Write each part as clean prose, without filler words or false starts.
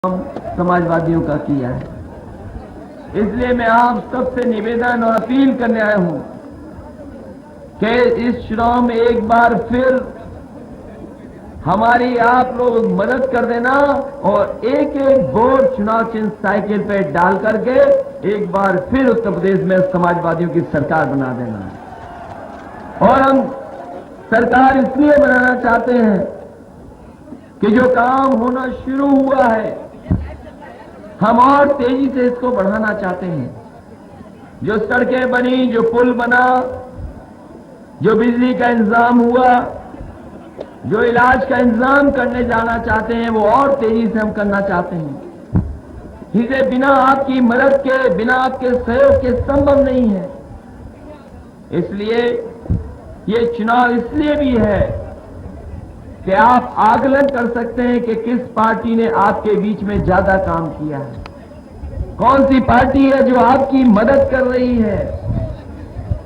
समाजवादियों का किया है। इसलिए मैं आप सबसे निवेदन और अपील करने आया हूं कि इस चुनाव में एक बार फिर हमारी आप लोग मदद कर देना और एक एक वोट चुनाव चिन्ह साइकिल पे डाल करके एक बार फिर उत्तर प्रदेश में समाजवादियों की सरकार बना देना। और हम सरकार इसलिए बनाना चाहते हैं कि जो काम होना शुरू हुआ है हम और तेजी से इसको बढ़ाना चाहते हैं। जो सड़कें बनी, जो पुल बना, जो बिजली का इंतजाम हुआ, जो इलाज का इंतजाम करने जाना चाहते हैं वो और तेजी से हम करना चाहते हैं। इसे बिना आपकी मदद के, बिना आपके सहयोग के संभव नहीं है। इसलिए ये चुनाव इसलिए भी है कि आप आकलन कर सकते हैं कि किस पार्टी ने आपके बीच में ज्यादा काम किया है, कौन सी पार्टी है जो आपकी मदद कर रही है।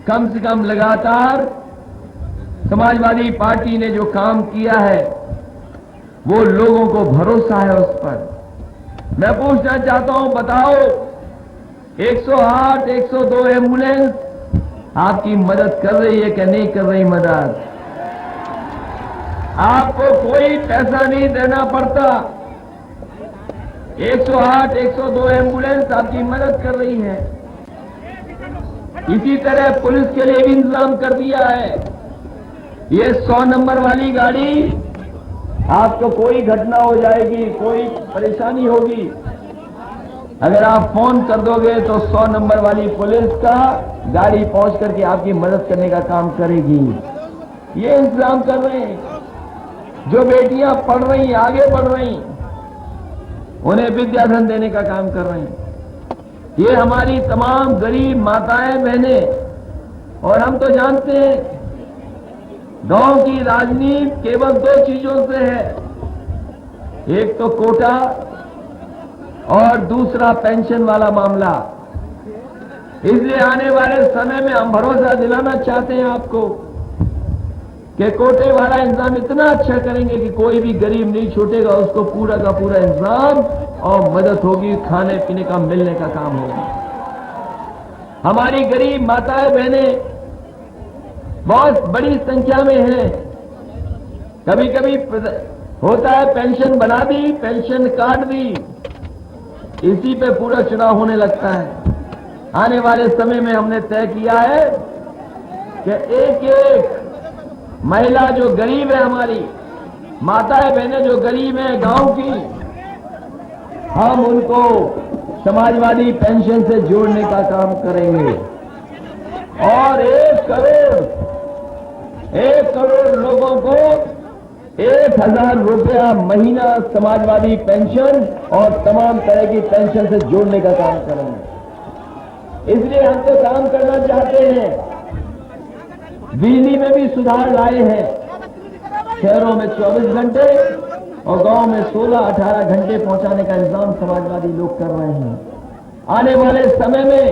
कम से कम लगातार समाजवादी पार्टी ने जो काम किया है वो लोगों को भरोसा है उस पर। मैं पूछना चाहता हूं, बताओ 108, 102 एम्बुलेंस आपकी मदद कर रही है कि नहीं कर रही मदद? आपको कोई पैसा नहीं देना पड़ता। 108, 102 एम्बुलेंस आपकी मदद कर रही है। इसी तरह पुलिस के लिए भी इंतजाम कर दिया है। ये 100 नंबर वाली गाड़ी, आपको कोई घटना हो जाएगी, कोई परेशानी होगी, अगर आप फोन कर दोगे तो 100 नंबर वाली पुलिस का गाड़ी पहुंच करके आपकी मदद करने का काम करेगी। ये इंतजाम कर रहे हैं। जो बेटियां पढ़ रही, आगे बढ़ रही, उन्हें विद्याधन देने का काम कर रहे हैं। ये हमारी तमाम गरीब माताएं, बहनें, और हम तो जानते हैं गांव की राजनीति केवल 2 चीजों से है, एक तो कोटा और दूसरा पेंशन वाला मामला। इसलिए आने वाले समय में हम भरोसा दिलाना चाहते हैं आपको कि कोटे वाला इंतजाम इतना अच्छा करेंगे कि कोई भी गरीब नहीं छूटेगा, उसको पूरा का पूरा इंतजाम और मदद होगी, खाने पीने का मिलने का काम होगा। हमारी गरीब माताएं बहनें बहुत बड़ी संख्या में हैं। कभी कभी होता है पेंशन बना दी, पेंशन काट दी, इसी पे पूरा चुनाव होने लगता है। आने वाले समय में हमने तय किया है कि एक एक महिला जो गरीब है, हमारी माताएं बहनें जो गरीब हैं गांव की, हम उनको समाजवादी पेंशन से जोड़ने का काम करेंगे और 1 करोड़ लोगों को 1000 रुपया महीना समाजवादी पेंशन और तमाम तरह की पेंशन से जोड़ने का काम करेंगे। इसलिए हम तो काम करना चाहते हैं। बिजली में भी सुधार लाए हैं। शहरों में 24 घंटे और गांव में 16-18 घंटे पहुंचाने का इंतजाम समाजवादी लोग कर रहे हैं। आने वाले समय में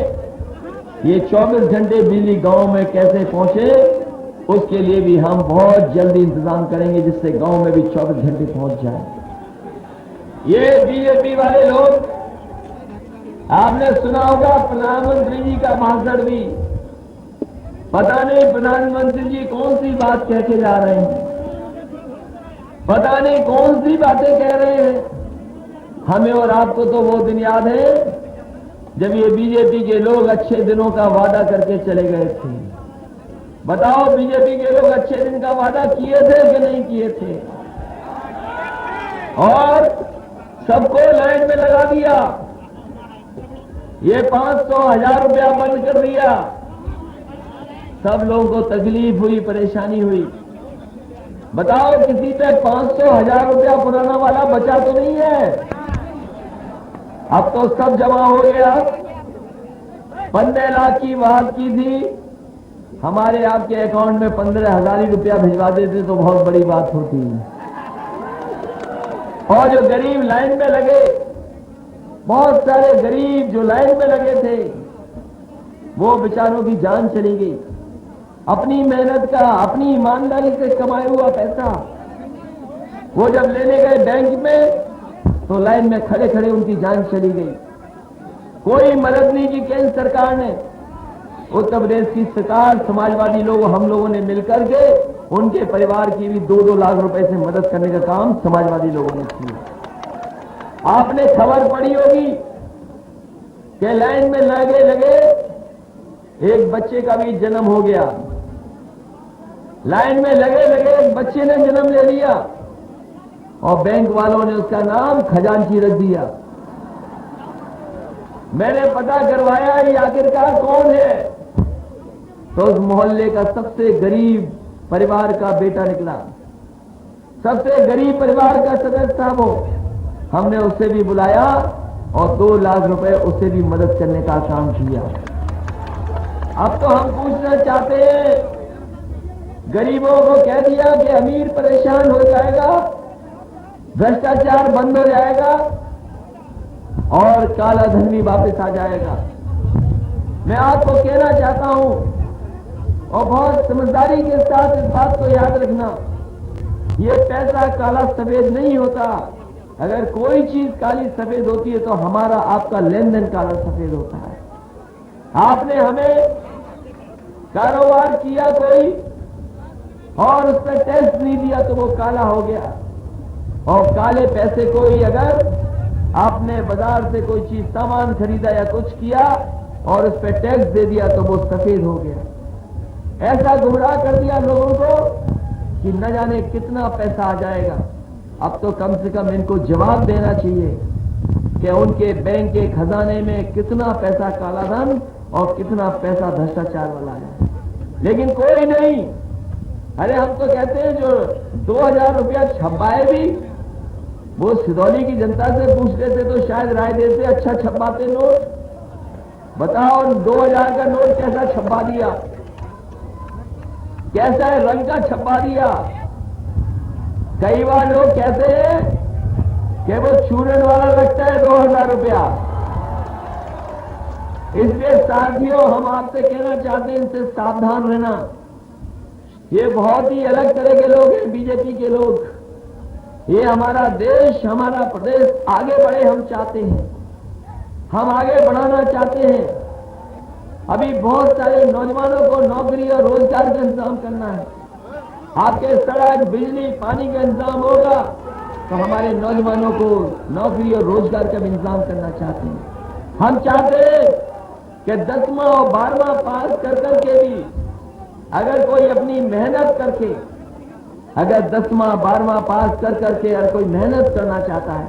ये 24 घंटे बिजली गांव में कैसे पहुंचे, उसके लिए भी हम बहुत जल्दी इंतजाम करेंगे, जिससे गांव में भी 24 घंटे पहुंच जाए। ये बीजेपी वाले लोग, आपने सुना होगा प्रधानमंत्री जी का भाषण भी, पता नहीं प्रधानमंत्री जी कौन सी बात कह के जा रहे हैं, पता नहीं कौन सी बातें कह रहे हैं। हमें और आपको तो वो दिन याद है जब ये बीजेपी के लोग अच्छे दिनों का वादा करके चले गए थे। बताओ बीजेपी के लोग अच्छे दिन का वादा किए थे कि नहीं किए थे? और सबको लाइन में लगा दिया। ये 500, 1000 रुपया बंद कर दिया। सब लोगों को तकलीफ हुई, परेशानी हुई। बताओ किसी पे 500, 1000 रुपया पुराना वाला बचा तो नहीं है? अब तो सब जमा हो गया। 15 लाख की बात की थी, हमारे आपके अकाउंट में 15,000 ही रुपया भिजवा देते तो बहुत बड़ी बात होती। और जो गरीब लाइन में लगे, बहुत सारे गरीब जो लाइन में लगे थे, वो बेचारों की जान चली गई। अपनी मेहनत का, अपनी ईमानदारी से कमाया हुआ पैसा वो जब लेने गए बैंक में तो लाइन में खड़े खड़े उनकी जान चली गई। कोई मदद नहीं की केंद्र सरकार ने। उत्तर प्रदेश की सरकार, समाजवादी लोग, हम लोगों ने मिलकर के उनके परिवार की भी 2-2 लाख रुपए से मदद करने का काम समाजवादी लोगों ने किया। आपने खबर पढ़ी होगी कि लाइन में लगे एक बच्चे का भी जन्म हो गया। लाइन में लगे एक बच्चे ने जन्म ले लिया और बैंक वालों ने उसका नाम खजांची रख दिया। मैंने पता करवाया ये आखिरकार कौन है, तो उस मोहल्ले का सबसे गरीब परिवार का बेटा निकला। सबसे गरीब परिवार का सदस्य था वो। हमने उससे भी बुलाया और 2 लाख रुपए उससे भी मदद करने का काम किया। अब तो हम पूछना चाहते हैं, गरीबों को कह दिया कि अमीर परेशान हो जाएगा, भ्रष्टाचार बंद हो जाएगा और काला धन भी वापस आ जाएगा। मैं आपको कहना चाहता हूं और बहुत समझदारी के साथ इस बात को याद रखना, ये पैसा काला सफेद नहीं होता। अगर कोई चीज काली सफेद होती है तो हमारा आपका लेन देन काला सफेद होता है। आपने हमें कारोबार किया कोई और उस पर टैक्स नहीं दिया तो वो काला हो गया। और काले पैसे को ही अगर आपने बाजार से कोई चीज सामान खरीदा या कुछ किया और उस पर टैक्स दे दिया तो वो सफेद हो गया। ऐसा गुमराह कर दिया लोगों को कि न जाने कितना पैसा आ जाएगा। अब तो कम से कम इनको जवाब देना चाहिए कि उनके बैंक के खजाने में कितना पैसा काला धन और कितना पैसा भ्रष्टाचार वाला है। लेकिन कोई नहीं। अरे हम तो कहते हैं जो 2000 रुपया छपाए भी, वो सिदौली की जनता से पूछ लेते तो शायद राय देते अच्छा छपाते नोट। बताओ 2000 का नोट कैसा छपा दिया, कैसा है रंग का छपा दिया। कई बार लोग कहते हैं कि वो चूरन वाला लगता है 2000 रुपया। इसलिए साथियों, हम आपसे कहना चाहते हैं इनसे सावधान रहना। ये बहुत ही अलग तरह के लोग हैं, बीजेपी के लोग। ये हमारा देश, हमारा प्रदेश आगे बढ़े हम चाहते हैं, हम आगे बढ़ाना चाहते हैं। अभी बहुत सारे नौजवानों को नौकरी और रोजगार का इंतजाम करना है। आपके सड़क, बिजली, पानी का इंतजाम होगा तो हमारे नौजवानों को नौकरी और रोजगार का भी इंतजाम करना चाहते हैं। हम चाहते हैं कि 10वां और 12वां पास कर करके भी अगर कोई अपनी मेहनत करके, अगर 10वां 12वां पास कर करके अगर कोई मेहनत करना चाहता है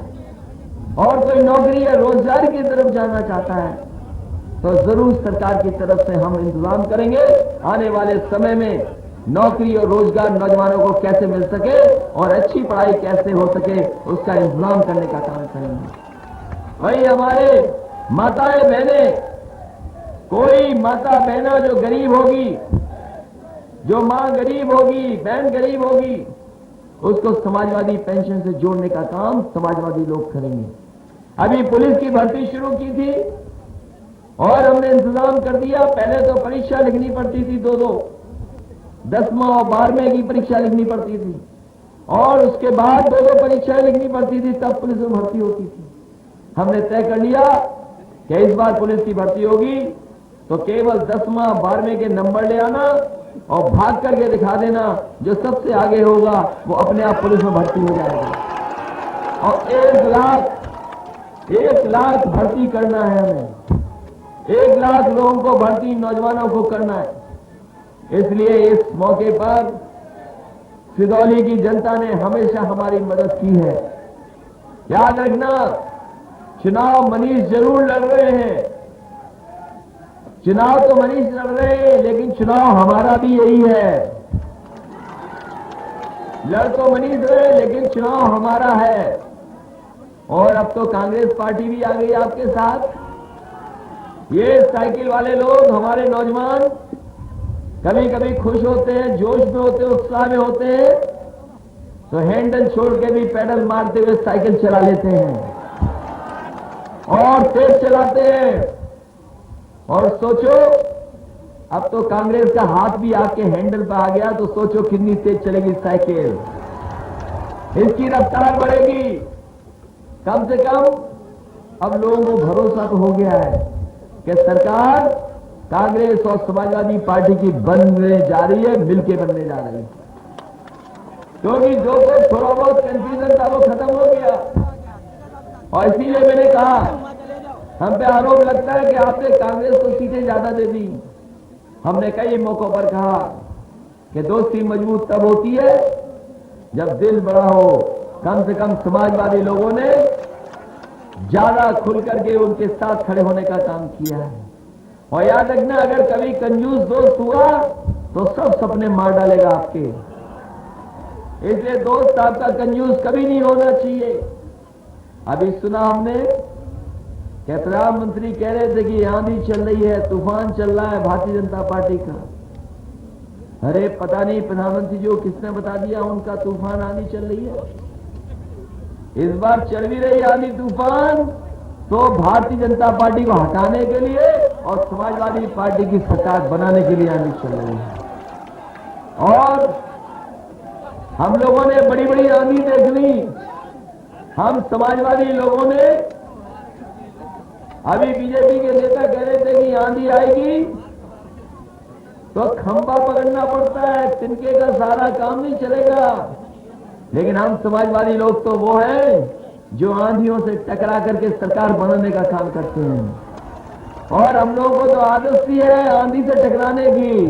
और कोई नौकरी या रोजगार की तरफ जाना चाहता है तो जरूर सरकार की तरफ से हम इंतजाम करेंगे। आने वाले समय में नौकरी और रोजगार नौजवानों को कैसे मिल सके और अच्छी पढ़ाई कैसे हो सके उसका इंतजाम करने का काम करेंगे। वही हमारे माताएं बहनें, कोई माता बहना जो गरीब होगी, जो मां गरीब होगी, बहन गरीब होगी, उसको समाजवादी पेंशन से जोड़ने का काम समाजवादी लोग करेंगे। अभी पुलिस की भर्ती शुरू की थी और हमने इंतजाम कर दिया। पहले तो परीक्षा लिखनी पड़ती थी, 2-2 10वां और 12वें की परीक्षा लिखनी पड़ती थी और उसके बाद 2-2 परीक्षाएं लिखनी पड़ती थी, तब पुलिस में भर्ती होती थी। हमने तय कर लिया कि इस बार पुलिस की भर्ती होगी तो केवल 10वां 12वें के नंबर ले आना और भाग करके दिखा देना, जो सबसे आगे होगा वो अपने आप पुलिस में भर्ती हो जाएगा। और 1 लाख भर्ती करना है हमें, 1 लाख लोगों को भर्ती नौजवानों को करना है। इसलिए इस मौके पर सिदौली की जनता ने हमेशा हमारी मदद की है। याद रखना, चुनाव मनीष जरूर लड़ रहे हैं, चुनाव तो मनीष लड़ रहे हैं, लेकिन चुनाव हमारा भी यही है। लड़ तो मनीष रहे लेकिन चुनाव हमारा है। और अब तो कांग्रेस पार्टी भी आ गई आपके साथ। ये साइकिल वाले लोग, हमारे नौजवान कभी कभी खुश होते हैं, जोश में होते हैं, उत्साह में होते हैं, तो हैंडल छोड़ के भी पैडल मारते हुए साइकिल चला लेते हैं और तेज चलाते हैं। और सोचो, अब तो कांग्रेस का हाथ भी आपके हैंडल पर आ गया, तो सोचो कितनी तेज चलेगी साइकिल। इसकी रफ्तार बढ़ेगी। कम से कम अब लोगों को भरोसा तो हो गया है कि सरकार कांग्रेस और समाजवादी पार्टी की बनने जा रही है, मिलके बनने जा रही है। क्योंकि जो कुछ थोड़ा बहुत कंफ्यूजन था वो खत्म हो गया। और इसीलिए मैंने कहा, हम पे आरोप लगता है कि आपने कांग्रेस को सीटें ज्यादा दे दी। हमने कई मौकों पर कहा कि दोस्ती मजबूत तब होती है जब दिल बड़ा हो। कम से कम समाजवादी लोगों ने ज्यादा खुल करके उनके साथ खड़े होने का काम किया है। और याद रखना, अगर कभी कंजूस दोस्त हुआ तो सब सपने मार डालेगा आपके। इसलिए दोस्त आपका कंजूस कभी नहीं होना चाहिए। अभी सुना हमने कि प्रधानमंत्री कह रहे थे कि आंधी चल रही है, तूफान चल रहा है भारतीय जनता पार्टी का। अरे पता नहीं प्रधानमंत्री जी को किसने बता दिया उनका तूफान आंधी चल रही है। इस बार चल भी रही आंधी तूफान तो भारतीय जनता पार्टी को हटाने के लिए और समाजवादी पार्टी की सरकार बनाने के लिए आंधी चल रही है। और हम लोगों ने बड़ी बड़ी आंधी देख ली। हम समाजवादी लोगों ने, अभी बीजेपी के नेता कह रहे थे कि आंधी आएगी तो खंभा पकड़ना पड़ता है, तिनके का सारा काम नहीं चलेगा। लेकिन हम समाजवादी लोग तो वो हैं जो आंधियों से टकरा करके सरकार बनाने का काम करते हैं। और हम लोगों को तो आदत सी है आंधी से टकराने की।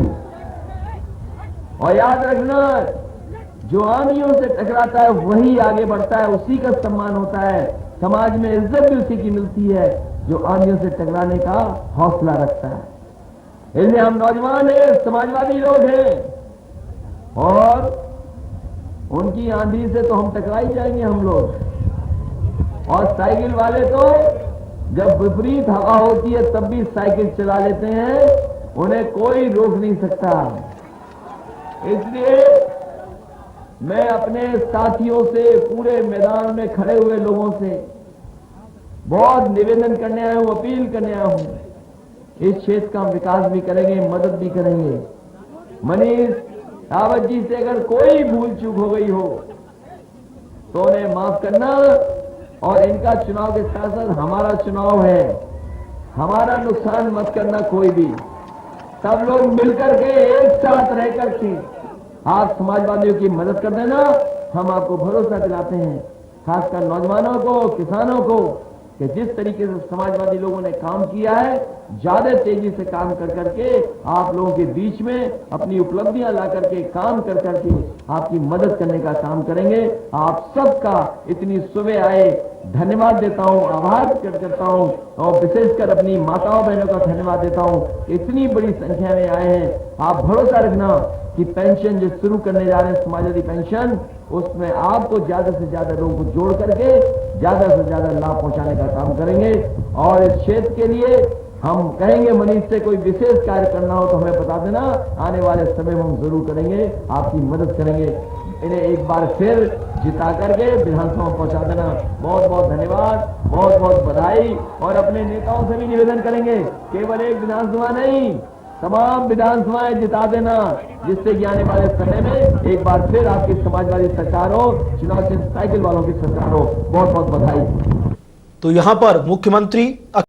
और याद रखना, जो आंधियों से टकराता है वही आगे बढ़ता है, उसी का सम्मान होता है। समाज में इज्जत भी उसी की मिलती है जो आंधियों से टकराने का हौसला रखता है। इसलिए हम नौजवान हैं, समाजवादी लोग हैं और उनकी आंधी से तो हम टकरा ही जाएंगे हम लोग। और साइकिल वाले तो जब विपरीत हवा होती है तब भी साइकिल चला लेते हैं, उन्हें कोई रोक नहीं सकता। इसलिए मैं अपने साथियों से, पूरे मैदान में खड़े हुए लोगों से बहुत निवेदन करने आया हूं, अपील करने आया हूं। इस क्षेत्र का विकास भी करेंगे, मदद भी करेंगे। मनीष रावत जी से अगर कोई भूल चूक हो गई हो तो उन्हें माफ करना। और इनका चुनाव के साथ साथ हमारा चुनाव है, हमारा नुकसान मत करना कोई भी। सब लोग मिलकर के एक साथ रह करके आप समाजवादियों की मदद कर देना। हम आपको भरोसा दिलाते हैं, खासकर नौजवानों को, किसानों को, कि जिस तरीके से समाजवादी लोगों ने काम किया है, ज्यादा तेजी से काम कर करके आप लोगों के बीच में अपनी उपलब्धियां ला करके, काम कर करके आपकी मदद करने का काम करेंगे। आप सबका इतनी सुबह आए धन्यवाद देता हूं, आभार प्रकट करता हूं और विशेषकर अपनी माताओं बहनों का धन्यवाद देता हूं। इतनी बड़ी संख्या में आए हैं। आप भरोसा रखना कि पेंशन जो शुरू करने जा रहे हैं, समाजवादी पेंशन, उसमें आपको ज्यादा से ज्यादा लोगों को जोड़ करके ज्यादा से ज्यादा लाभ पहुंचाने का काम करेंगे। और इस क्षेत्र के लिए हम कहेंगे, मनीष से कोई विशेष कार्य करना हो तो हमें बता देना, आने वाले समय में हम जरूर करेंगे, आपकी मदद करेंगे। इन्हें एक बार फिर जिता करके विधानसभा में पहुंचा देना। बहुत बहुत धन्यवाद, बहुत बहुत बधाई। और अपने नेताओं से भी निवेदन करेंगे, केवल एक विधानसभा नहीं, तमाम विधानसभाएं जिता देना, जिससे कि आने वाले समय में एक बार फिर आपकी समाजवादी सरकार हो, चुनाव चिन्ह साइकिल वालों की सरकार हो। बहुत बहुत बधाई। तो यहां पर मुख्यमंत्री